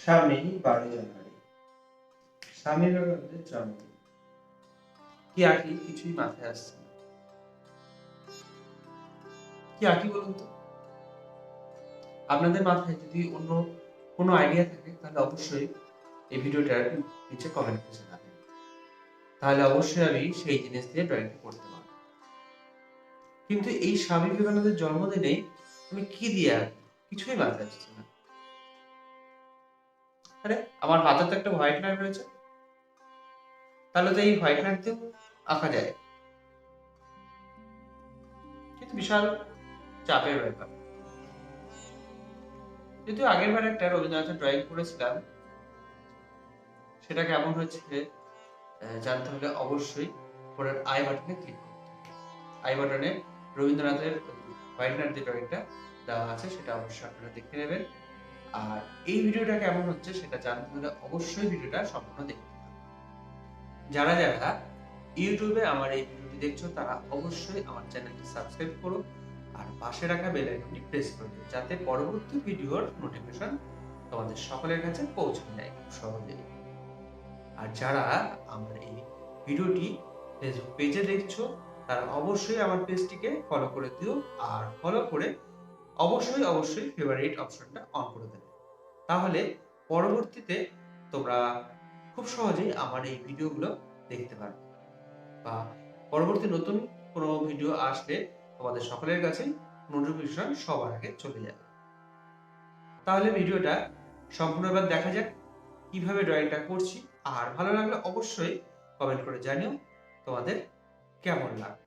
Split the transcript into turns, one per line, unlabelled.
সামনেই 12 জানুয়ারি, স্বামী বিবেকানন্দের জন্মদিন। কি আঁকি কিছুই মাথায় আসছে না। কি আঁকি বলুন তো? আপনাদের মাথায় যদি অন্য কোনো আইডিয়া থাকে তাহলে অবশ্যই এই ভিডিওটার নিচে কমেন্ট করে জানাবেন। তাহলে অবশ্যই আমি সেই জিনিস দিয়ে ড্রয়িংটা করতে পারবো। কিন্তু এই স্বামী বিবেকানন্দের জন্মদিনে আমি কি দিয়ে আঁকি কিছুই মাথায় আসছে না। আরে আমার হাতে তো একটা হোয়াইটনার রয়েছে, তাহলে তো এই হোয়াইটনার দিয়েও আঁকা যায়, কিন্তু বিশাল চাপের ব্যাপার। যদিও আগের বার একটা রবীন্দ্রনাথের ড্রয়িং করেছিলাম, সেটা কেমন হয়েছে জানতে হলে অবশ্যই উপরের আই বাটনে ক্লিক করতে হবে। আই বাটনে রবীন্দ্রনাথের হোয়াইটনার যে ড্রয়িংটা দেওয়া আছে সেটা অবশ্যই আপনারা দেখে নেবেন। আর এই ভিডিওটা কেমন হচ্ছে সেটা জানতে হলে অবশ্যই ভিডিওটা সম্পূর্ণ দেখতে হবে। যারা যারা ইউটিউবে আমার এই ভিডিওটি দেখছো তারা অবশ্যই আমার চ্যানেলটি সাবস্ক্রাইব করো আর পাশে রাখা বেল আইকনটি প্রেস করে দিও, যাতে পরবর্তী ভিডিওর নোটিফিকেশন তোমাদের সকলের কাছে পৌঁছে যায় খুব সহজেই। আর যারা আমার এই ভিডিওটি ফেসবুক পেজে দেখছো তারা অবশ্যই আমার পেজটিকে ফলো করে দিও, আর ফলো করে অবশ্যই ফেভারিট অপশনটা অন করে দেবে। তাহলে পরবর্তীতে তোমরা খুব সহজেই আমার এই ভিডিওগুলো দেখতে পারবে, বা পরবর্তী নতুন কোনো ভিডিও আসলে তোমাদের সকলের কাছে নোটিফিকেশন সবার আগে চলে যাবে। তাহলে ভিডিওটা সম্পূর্ণবার দেখা যাক কিভাবে ড্রয়িংটা করছি। আর ভালো লাগলে অবশ্যই কমেন্ট করে জানিও তোমাদের কেমন লাগলো।